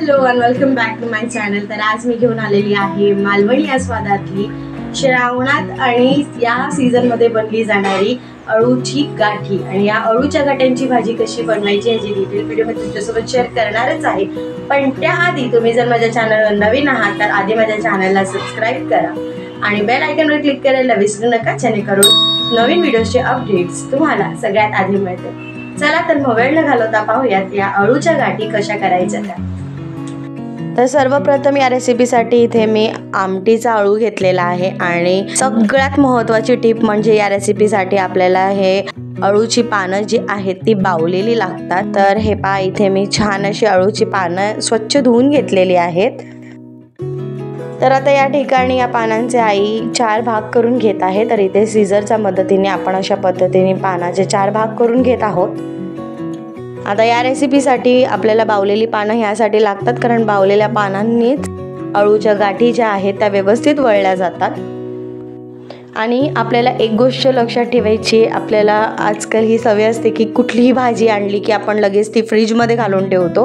Hello and welcome back to my channel. तर आज मी घेऊन आलेली आहे मालवणी या स्वादातली श्रावणात आणि या सीझन मध्ये बनली जाणारी अळूची गाठी। आणि या अळूच्या गाठ्यांची भाजी कशी बनवायची याची डिटेल व्हिडिओ मी तुमच्यासोबत शेअर करणारच आहे। पण त्याआधी तुम्ही जर माझ्या चॅनलवर नवीन आहात तर आधी माझ्या चॅनलला सबस्क्राइब करा आणि बेल आयकॉनवर क्लिक करायला विसरू नका, जेणेकरून नवीन व्हिडिओचे अपडेट्स तुम्हाला सगळ्यात आधी मिळतील। चला तर मग वेळ न घालवता पाहूयात या अळूच्या गाठी कशा करायच्या त्या। तर सर्वप्रथम या रेसिपीसाठी इथे मी आमटीचा अळू घेतलेला आहे आणि सगळ्यात महत्त्वाची टिप म्हणजे या रेसिपीसाठी आपल्याला हे अळूची पानं जी आहेत ती बावलेली लागतात। तर हे पहा, इथे मी छान अशी अळूची पानं स्वच्छ धुवून घेतलेली आहेत। तर आता या ठिकाणी या पानांचे आई 4 भाग करून घेत आहे। तर इथे सीझरच्या मदतीने आपण अशा पद्धतीने पानाचे 4 भाग करून घेत आहोत। आता या रेसिपीसाठी आपल्याला बावलेली पानं ह्यासाठी लागतात कारण बावलेल्या पानांनीच अळूच्या गाठी ज्या आहेत त्या व्यवस्थित वळल्या जातात। आणि आपल्याला एक गोष्ट लक्षात ठेवायची, आपल्याला आजकाल ही सवय असते की कुठलीही भाजी आणली की आपण लगेच ती फ्रीजमध्ये घालून ठेवतो।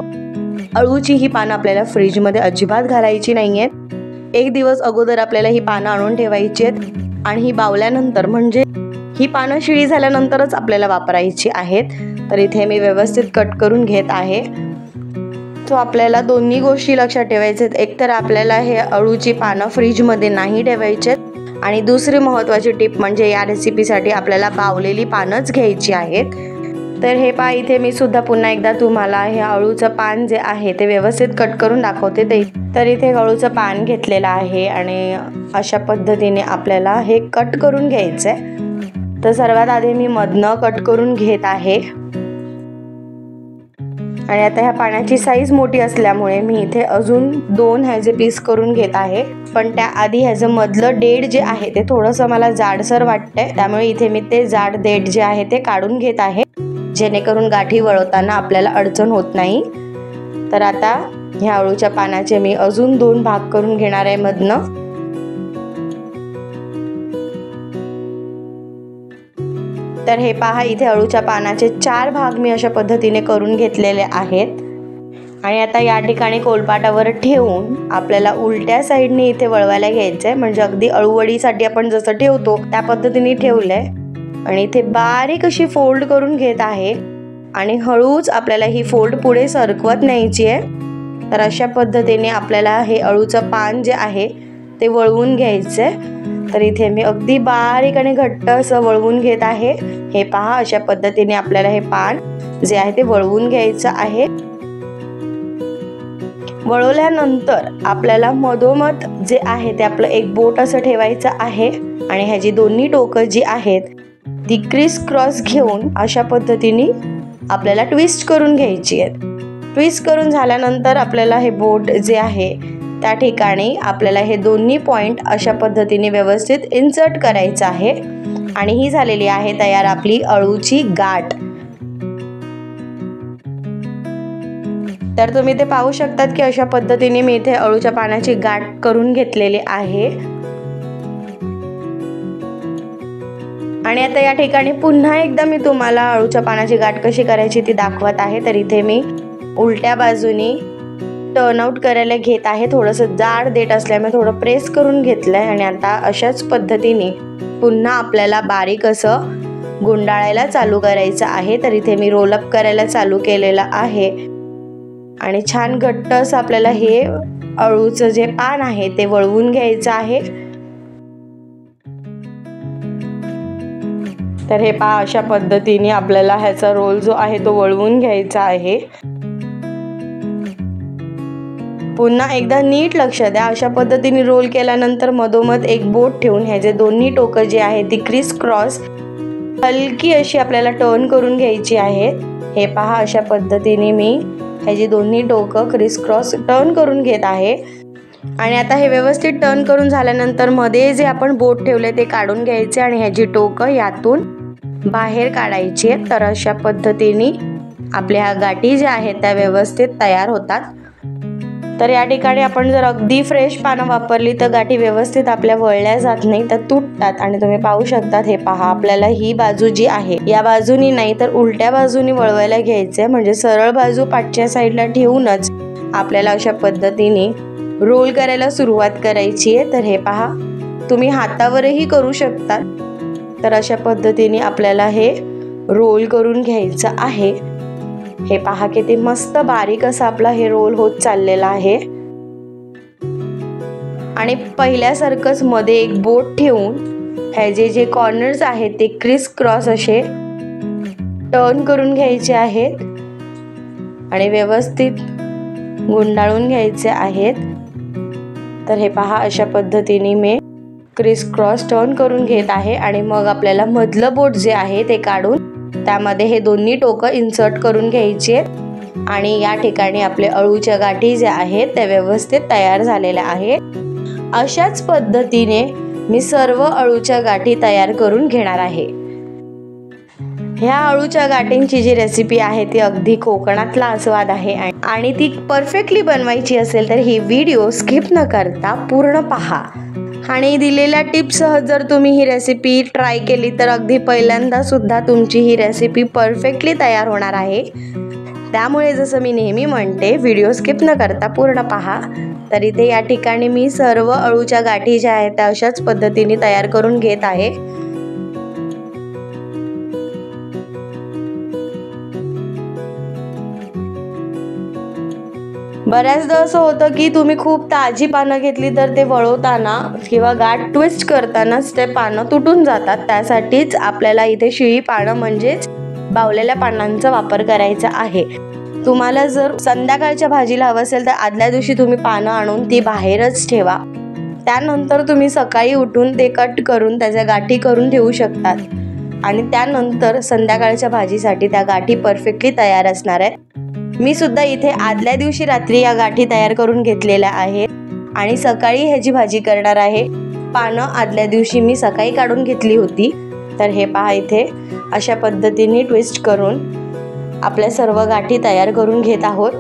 अळूची ही पानं आपल्याला फ्रीजमध्ये अजिबात घालायची नाहीयेत। एक दिवस अगोदर आपल्याला ही पानं आणून ठेवायची आहेत आणि ही बावल्यानंतर म्हणजे ही पानं शिळी झाल्यानंतरच आपल्याला वापरायची आहेत। तर इथे मी व्यवस्थित कट करून घेत आहे। तो आपल्याला दोन्ही गोष्टी लक्षात ठेवायच्या आहेत, एक तर आपल्याला हे अळूची पानं फ्रीजमध्ये नाही ठेवायचे आणि दुसरी महत्त्वाची टिप म्हणजे या रेसिपीसाठी आपल्याला बावलेली पानंच घ्यायची आहेत। तर हे पहा, इथे मी सुद्धा पुन्हा एकदा तुम्हाला हे अळूचं पान जे आहे ते व्यवस्थित कट करून दाखवते। तर इथे अळूचं पान घेतलेलं आहे आणि अशा पद्धतीने आपल्याला हे कट करून घ्यायचं आहे। तर सर्वात आधी मी मधनं कट करून घेत आहे आणि आता ह्या पाण्याची साईज मोठी असल्यामुळे मी इथे अजून 2 ह्याचे पीस करून घेत आहे। पण त्याआधी ह्याचं मधलं देठ जे आहे ते थोडंसं मला जाडसर वाटतंय, त्यामुळे इथे मी ते जाड देठ जे आहे ते काढून घेत आहे, जेणेकरून गाठी वळवताना आपल्याला अडचण होत नाही। तर आता ह्या अळूच्या पानाचे मी अजून 2 भाग करून घेणार आहे मधनं। तर हे पहा, इथे अळूच्या पानाचे 4 भाग मी अशा पद्धतीने करून घेतलेले आहेत। आणि आता या ठिकाणी कोलपाटावर ठेवून आपल्याला उलट्या साईडने इथे वळवायला घ्यायचंय, म्हणजे अगदी अळूवडीसाठी आपण जसं ठेवतो त्या पद्धतीने ठेवलंय आणि इथे बारीक अशी फोल्ड करून घेत आहे आणि हळूच आपल्याला ही फोल्ड पुढे सरकवत न्यायची आहे। तर अशा पद्धतीने आपल्याला हे अळूचं पान जे आहे ते वळवून घ्यायचंय। तर इथे मी अगदी बारीक आणि घट्ट असं वळवून घेत आहे। हे पहा, अशा पद्धतीने आपल्याला हे पान जे आहे ते वळवून घ्यायचं आहे। वळवल्यानंतर आपल्याला मधोमध जे आहे ते आपलं एक बोट असं ठेवायचं आहे आणि ह्याची दोन्ही टोकं जी आहेत ती क्रिस क्रॉस घेऊन अशा पद्धतीने आपल्याला ट्विस्ट करून घ्यायची आहेत। ट्विस्ट करून झाल्यानंतर आपल्याला हे बोट जे आहे त्या ठिकाणी आपल्याला हे दोन्ही पॉइंट अशा पद्धतीने व्यवस्थित इन्सर्ट करायचं आहे आणि ही झालेली आहे तयार आपली अळूची गाठ। तर तुम्ही ते पाहू शकतात की अशा पद्धतीने मी इथे अळूच्या पानाची गाठ करून घेतलेली आहे। आणि आता या ठिकाणी पुन्हा एकदा मी तुम्हाला अळूच्या पानाची गाठ कशी करायची ती दाखवत आहे। तर इथे मी उलट्या बाजूनी टर्न आउट करायला घेत आहे, थोडंसं जाड देठ असल्यामुळे थोडं प्रेस करून घेतलंय आणि आता अशाच पद्धतीने पुन्हा आपल्याला बारीक असं गुंडाळायला चालू करायचं आहे। तर इथे मी रोलअप करायला चालू केलेलं आहे आणि छान घट्ट असं आपल्याला हे अळूचं जे पान आहे ते वळवून घ्यायचं आहे। तर हे पहा, अशा पद्धतीने आपल्याला ह्याचा रोल जो आहे तो वळवून घ्यायचा आहे। पुन्हा एकदा नीट लक्ष द्या, अशा पद्धतीने रोल केल्यानंतर मधोमध एक बोट ठेवून ह्याचे दोन्ही टोकं जी आहे ती क्रिस क्रॉस हलकी अशी आपल्याला टर्न करून घ्यायची आहे। हे पहा, अशा पद्धतीने मी ह्याची दोन्ही टोकं क्रिस क्रॉस टर्न करून घेत आहे। आणि आता हे व्यवस्थित टर्न करून झाल्यानंतर मध्ये जे आपण बोट ठेवले ते काढून घ्यायचे आणि ह्याची टोकं यातून बाहेर काढायची आहेत। तर अशा पद्धतीने आपल्या ह्या गाठी ज्या आहेत त्या व्यवस्थित तयार होतात। तर या ठिकाणी आपण जर अगदी फ्रेश पानं वापरली तर गाठी व्यवस्थित आपल्या वळल्या जात नाही, तर तुटतात। आणि तुम्ही पाहू शकतात, हे पहा, आपल्याला ही बाजू जी आहे या बाजूनी नाही तर उलट्या बाजूनी वळवायला घ्यायचंय, म्हणजे सरळ बाजू पाठच्या साईडला ठेवूनच आपल्याला अशा पद्धतीने रोल करायला सुरुवात करायची आहे। तर हे पहा, तुम्ही हातावरही करू शकता। तर अशा पद्धतीने आपल्याला हे रोल करून घ्यायचं आहे। हे पहा किती मस्त बारीक असा आपला हे रोल होत चाललेला आहे। आणि पहिल्यासारखंच मध्ये एक बोट ठेवून ह्याचे जे कॉर्नर्स आहेत ते क्रिस क्रॉस असे टर्न करून घ्यायचे आहेत आणि व्यवस्थित गुंडाळून घ्यायचे आहेत। तर हे पहा, अशा पद्धतीने मी क्रिस क्रॉस टर्न करून घेत आहे आणि मग आपल्याला मधलं बोट जे आहे ते काढून त्यामध्ये हे दोन्ही टोकं इन्सर्ट करून घ्यायचे आणि या ठिकाणी आपले अळूच्या गाठी ज्या आहेत त्या व्यवस्थित तयार झालेल्या आहेत। अशाच पद्धतीने मी सर्व अळूच्या गाठी तयार करून घेणार आहे। ह्या अळूच्या गाठींची जी रेसिपी आहे ती अगदी कोकणातला आस्वाद आहे आणि ती परफेक्टली बनवायची असेल तर ही व्हिडिओ स्किप न करता पूर्ण पहा। आणि दिलेल्या टिप्ससह जर तुम्ही ही रेसिपी ट्राय केली तर अगदी पहिल्यांदा सुद्धा तुमची ही रेसिपी परफेक्टली तयार होणार आहे। त्यामुळे जसं मी नेहमी म्हणते, व्हिडिओ स्किप न करता पूर्ण पहा। तर इथे या ठिकाणी मी सर्व अळूच्या गाठी ज्या आहेत त्या अशाच पद्धतीने तयार करून घेत आहे। बऱ्याचदा असं होतं की तुम्ही खूप ताजी पानं घेतली तर ते वळवताना किंवा गाठ ट्विस्ट करताना ते पानं तुटून जातात। त्यासाठीच आपल्याला इथे शिळी पानं म्हणजेच बावलेल्या पानांचा वापर करायचा आहे। तुम्हाला जर संध्याकाळच्या भाजीला हवं असेल तर आदल्या दिवशी तुम्ही पानं आणून ती बाहेरच ठेवा। त्यानंतर तुम्ही सकाळी उठून ते कट करून त्याच्या गाठी करून ठेवू शकतात आणि त्यानंतर संध्याकाळच्या भाजीसाठी त्या गाठी परफेक्टली तयार असणार आहेत। मी सुद्धा इथे आदल्या दिवशी रात्री या गाठी तयार करून घेतलेल्या आहेत आणि सकाळी ह्याची भाजी करणार आहे। पानं आदल्या दिवशी मी सकाळी काढून घेतली होती। तर हे पहा, इथे अशा पद्धतीने ट्विस्ट करून आपल्या सर्व गाठी तयार करून घेत आहोत।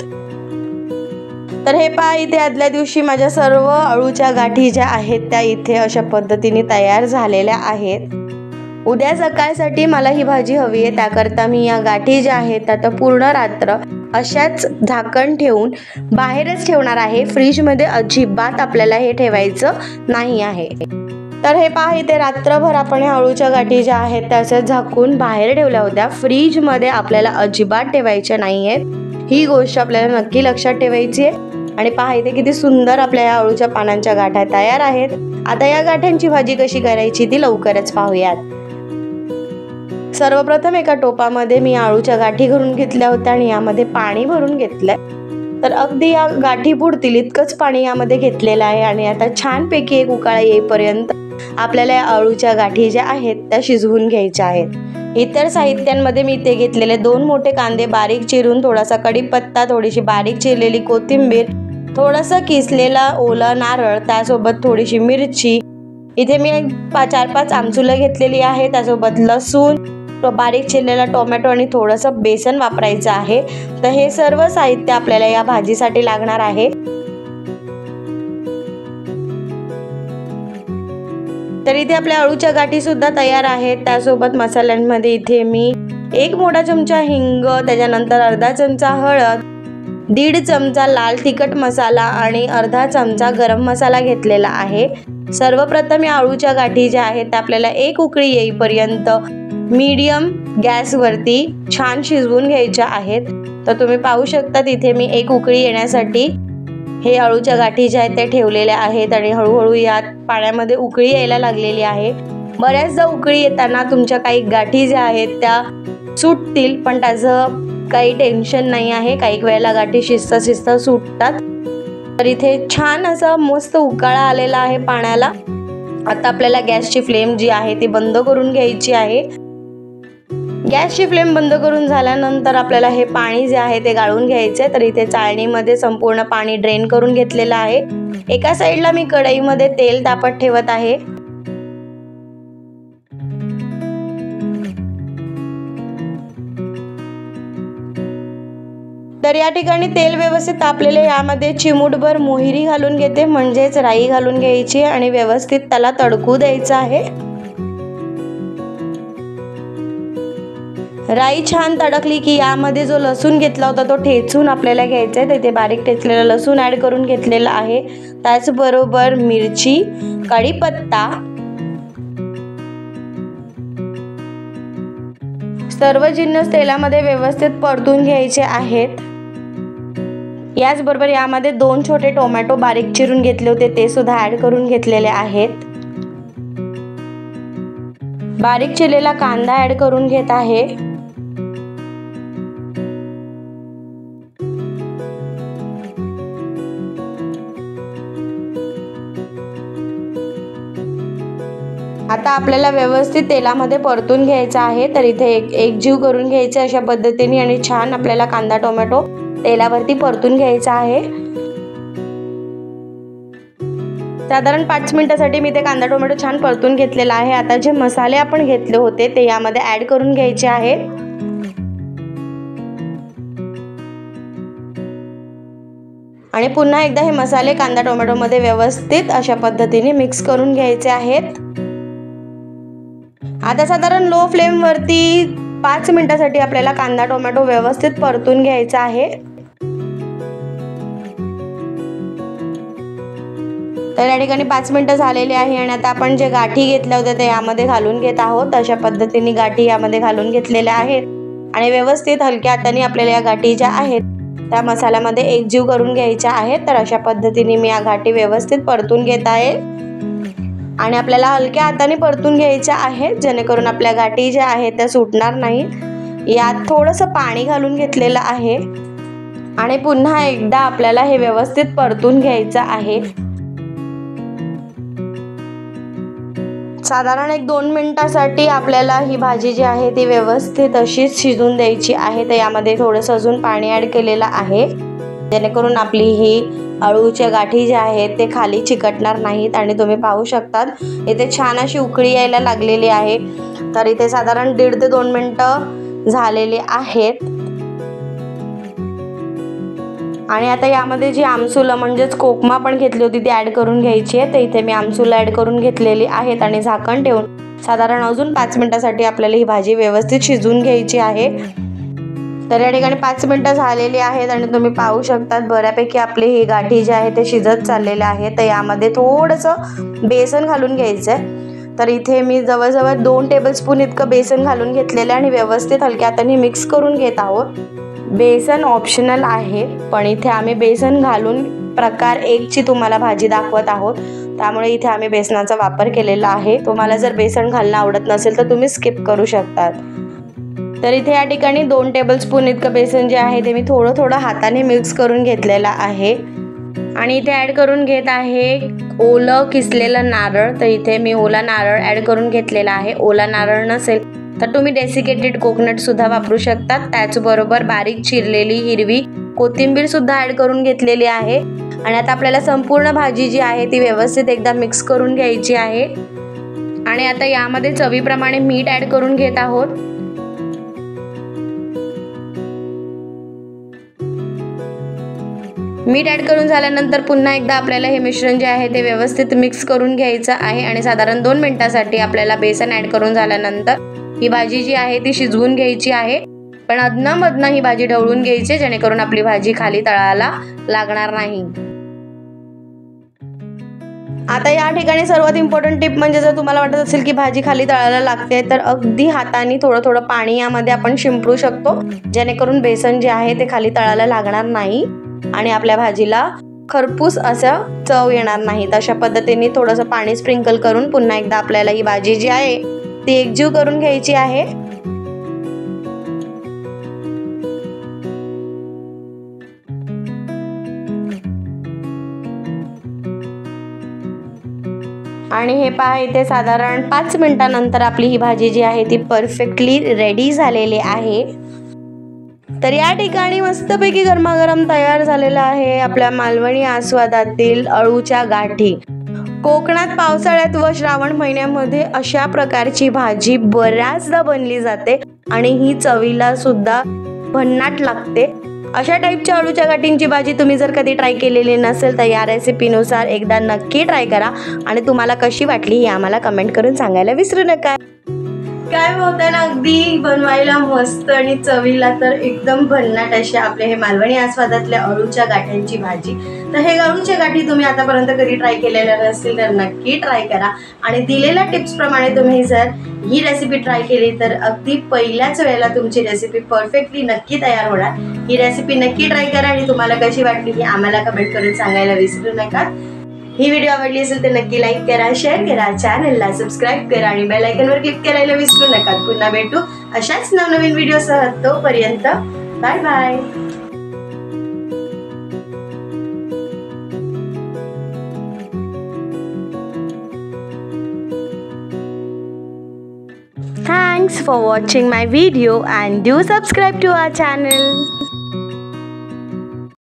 तर हे पहा, इथे आदल्या दिवशी माझ्या सर्व अळूच्या गाठी ज्या आहेत त्या इथे अशा पद्धतीने तयार झालेल्या आहेत। उद्या सकाळसाठी मला ही भाजी हवी आहे, त्याकरता मी या गाठी ज्या आहेत आता पूर्ण रात्र अशाच झाकण ठेवून बाहेरच ठेवणार आहे। फ्रीजमध्ये अजिबात आपल्याला हे ठेवायचं नाही आहे। तर हे पहा, इथे रात्रभर आपण ह्या अळूच्या गाठी ज्या आहेत त्या अशा झाकून बाहेर ठेवल्या होत्या। फ्रीजमध्ये आपल्याला अजिबात ठेवायच्या नाही आहेत, ही गोष्ट आपल्याला नक्की लक्षात ठेवायची आहे। आणि पहा, इथे किती सुंदर आपल्या या अळूच्या पानांच्या गाठ्या तयार आहेत। आता या गाठ्यांची भाजी कशी करायची ती लवकरच पाहूयात। सर्वप्रथम एका टोपामध्ये मी अळूच्या गाठी घालून घेतल्या होत्या आणि यामध्ये पाणी भरून घेतलंय। तर अगदी या गाठी बुडतील इतकंच पाणी यामध्ये घेतलेलं आहे आणि आता छानपैकी एक उकाळा येईपर्यंत आपल्याला या अळूच्या गाठी ज्या आहेत त्या शिजवून घ्यायच्या आहेत। इतर साहित्यांमध्ये मी इथे घेतलेले 2 मोठे कांदे बारीक चिरून, थोडासा कढीपत्ता, थोडीशी बारीक चिरलेली कोथिंबीर, थोडासा किसलेला ओला नारळ, त्यासोबत थोडीशी मिरची, इथे मी 4-5 आमचुलं घेतलेली आहे, त्यासोबत लसूण, बारीक चिरलेला टोमॅटो आणि थोडंसं बेसन वापरायचं आहे। तर हे सर्व साहित्य आपल्याला या भाजीसाठी लागणार आहे। तर इथे आपल्या अळूच्या गाठी सुद्धा तयार आहेत। त्यासोबत मसाल्यांमध्ये इथे मी 1 मोठा चमचा हिंग, त्याच्यानंतर अर्धा चमचा हळद, 1.5 चमचा लाल तिखट मसाला आणि अर्धा चमचा गरम मसाला घेतलेला आहे। सर्वप्रथम या अळूच्या गाठी ज्या आहेत त्या आपल्याला एक उकळी येईपर्यंत मीडियम गॅसवरती छान शिजवून घ्यायच्या आहेत। तर तुम्ही पाहू शकता तिथे मी एक उकळी येण्यासाठी हे अळूच्या गाठी ज्या आहेत त्या ठेवलेल्या आहेत आणि हळूहळू यात पाण्यामध्ये उकळी यायला लागलेली आहे। बऱ्याचदा उकळी येताना तुमच्या काही गाठी ज्या आहेत त्या सुटतील, पण त्याचं काही टेन्शन नाही आहे, काही वेळेला गाठी शिजता सुटतात। तर इथे छान असा मस्त उकाळा आलेला आहे पाण्याला। आता आपल्याला गॅसची फ्लेम जी आहे ती बंद करून घ्यायची आहे। गॅसची फ्लेम बंद करून झाल्यानंतर आपल्याला हे पाणी जे आहे ते गाळून घ्यायचे। तर इथे चाळणीमध्ये संपूर्ण पाणी ड्रेन करून घेतलेलं आहे। एका साईडला मी कढईमध्ये तेल तापत ठेवत आहे। तर या ठिकाणी तेल व्यवस्थित तापलेले, यामध्ये चिमूटभर मोहरी घालून घेते, म्हणजेच राई घालून घ्यायची आणि व्यवस्थित त्याला तडकू द्यायचं आहे। राई छान तडकली की यामध्ये जो लसूण घेतला होता तो ठेचून आपल्याला घ्यायचा आहे। तिथे बारीक ठेचलेला लसूण ॲड करून घेतलेला आहे। त्याचबरोबर मिरची, कढीपत्ता, सर्व जिन्नस तेलामध्ये व्यवस्थित परतून घ्यायचे आहेत। याचबरोबर यामध्ये 2 छोटे टोमॅटो बारीक चिरून घेतले होते ते सुद्धा ॲड करून घेतलेले आहेत। बारीक चिरलेला कांदा ॲड करून घेत आहे। आता आपल्याला व्यवस्थित तेलामध्ये परतून घ्यायचा आहे। तर इथे एकजीव करून घ्यायचे अशा पद्धतीने आणि छान आपल्याला कांदा टोमॅटो तेलावरती परतून घ्यायचा आहे। साधारण 5 मिनिटांसाठी मी ते कांदा टोमॅटो छान परतून घेतलेला आहे। आता जे मसाले आपण घेतले होते ते यामध्ये ॲड करून घ्यायचे आहे आणि पुन्हा एकदा हे मसाले कांदा टोमॅटो मध्ये व्यवस्थित अशा पद्धतीने मिक्स करून घ्यायचे आहेत। आता साधारण लो फ्लेम वरती 5 मिनिटांसाठी आपल्याला कांदा टोमॅटो व्यवस्थित परतून घ्यायचा आहे। तर या ठिकाणी 5 मिनिटं झालेली आहे आणि आता आपण जे गाठी घेतल्या होत्या ते यामध्ये घालून घेत आहोत। अशा पद्धतीने गाठी यामध्ये घालून घेतलेल्या आहेत आणि व्यवस्थित हलक्या हाताने आपल्याला या गाठी ज्या आहेत त्या मसाल्यामध्ये एकजीव करून घ्यायच्या आहेत। तर अशा पद्धतीने मी या गाठी व्यवस्थित परतून घेत आहे आणि आपल्याला हलक्या हाताने परतून घ्यायच्या आहेत जेणेकरून आपल्या गाठी ज्या आहेत त्या सुटणार नाहीत। यात थोडंसं पाणी घालून घेतलेलं आहे आणि पुन्हा एकदा आपल्याला हे व्यवस्थित परतून घ्यायचं आहे। साधारण 1-2 मिनिटांसाठी आपल्याला ही भाजी जी आहे ती व्यवस्थित अशीच शिजून द्यायची आहे। तर यामध्ये थोडंसं अजून पाणी ॲड केलेलं आहे जेणेकरून आपली ही अळूच्या गाठी ज्या आहेत ते खाली चिकटणार नाहीत आणि तुम्ही पाहू शकतात इथे छान अशी उकळी यायला लागलेली आहे। तर इथे साधारण 1.5 ते 2 मिनिटं झालेली आहेत आणि आता यामध्ये जी आमसूल म्हणजेच कोकमा पण घेतली होती ती ॲड करून घ्यायची आहे। तर इथे मी आमसूल ॲड करून घेतलेली आहेत आणि झाकण ठेवून साधारण अजून 5 मिनिटांसाठी आपल्याला ही भाजी व्यवस्थित शिजवून घ्यायची आहे। तर या ठिकाणी 5 मिनिटं झालेली आहेत आणि तुम्ही पाहू शकतात बऱ्यापैकी आपली ही गाठी जी आहे ते शिजत चाललेले आहे। तर यामध्ये थोडंसं बेसन घालून घ्यायचं आहे। तर इथे मी जवळजवळ 2 टेबलस्पून इतकं बेसन घालून घेतलेलं आहे आणि व्यवस्थित हलक्या हाताने मिक्स करून घेत आहोत। बेसन ऑप्शनल आहे पण इथे आम्ही बेसन घालून प्रकार 1ची तुम्हाला भाजी दाखवत आहोत त्यामुळे इथे आम्ही बेसनाचा वापर केलेला आहे। तुम्हाला जर बेसन घालणं आवडत नसेल तर तुम्ही स्किप करू शकतात। तर इथे या ठिकाणी 2 टेबलस्पून इतकं बेसन जे आहे ते मी थोडं हाताने मिक्स करून घेतलेलं आहे आणि इथे ॲड करून घेत आहे ओलं किसलेलं नारळ। तर इथे मी ओला नारळ ॲड करून घेतलेला आहे। ओला नारळ नसेल तर तुम्ही डेसिकेटेड कोकोनट सुद्धा वापरू शकतात। त्याचबरोबर बारीक चिरलेली हिरवी कोथिंबीर सुद्धा ॲड करून घेतलेली आहे आणि आता आपल्याला संपूर्ण भाजी जी आहे ती व्यवस्थित एकदा मिक्स करून घ्यायची आहे आणि आता यामध्ये चवीप्रमाणे मीठ ॲड करून घेत आहोत। मीठ ॲड करून झाल्यानंतर पुन्हा एकदा आपल्याला हे मिश्रण जे आहे ते व्यवस्थित मिक्स करून घ्यायचं आहे आणि साधारण 2 मिनिटांसाठी आपल्याला बेसन ॲड करून झाल्यानंतर ही भाजी जी आहे ती शिजवून घ्यायची आहे। पण अधनं-मधनं ही भाजी ढवळून घ्यायची जेणेकरून आपली भाजी खाली तळाला लागणार नाही। आता या ठिकाणी सर्वात इम्पॉर्टंट टिप म्हणजे जर तुम्हाला वाटत असेल की भाजी खाली तळायला लागते तर अगदी हाताने थोडं पाणी यामध्ये आपण शिंपडू शकतो जेणेकरून बेसन जे आहे ते खाली तळायला लागणार नाही आणि आपल्या भाजीला खरपूस असं चव येणार नाही। अशा पद्धतीने थोडंसं पाणी स्प्रिंकल करून पुन्हा एकदा आपल्याला ही भाजी जी आहे ती एकजीव करून घ्यायची आहे। आणि हे पहा इथे साधारण 5 मिनिटांनंतर आपली ही भाजी जी आहे ती परफेक्टली रेडी झालेली आहे। तर या ठिकाणी मस्तपैकी गरमागरम तयार झालेला आहे आपल्या मालवणी आस्वादातील अळूच्या गाठी। कोकणात पावसाळ्यात व श्रावण महिन्यामध्ये अशा प्रकारची भाजी बऱ्याचदा बनली जाते आणि ही चवीला सुद्धा भन्नाट लागते। अशा टाईपच्या अळूच्या गाठींची भाजी तुम्ही जर कधी ट्राय केलेली नसेल तर या रेसिपीनुसार एकदा नक्की ट्राय करा आणि तुम्हाला कशी वाटली हे आम्हाला कमेंट करून सांगायला विसरू नका। काय बोलताय ना, अगदी बनवायला मस्त आणि चवीला तर एकदम भन्नाट असे आपले हे मालवणी आस्वादातल्या अळूच्या गाठ्यांची भाजी. तर हे अळूच्या गाठी तुम्ही आतापर्यंत कधी ट्राय केलेल्या नसतील तर नक्की ट्राय करा आणि दिलेल्या टिप्स प्रमाणे तुम्ही जर ही रेसिपी ट्राय केली तर अगदी पहिल्याच वेळेला तुमची रेसिपी परफेक्टली नक्की तयार होणार. ही रेसिपी नक्की ट्राय करा आणि तुम्हाला कशी वाटली ही आम्हाला कमेंट करून सांगायला विसरू नका. ही व्हिडिओ आवडली असेल तर नक्की लाईक करा, शेअर करा, चॅनलला सबस्क्राईब करा आणि बेल आयकॉनवर क्लिक करायला विसरू नका. पुन्हा भेटू अशाच नवनवीन व्हिडिओसह. तोपर्यंत bye bye. Thanks for watching my video and do subscribe to our channel.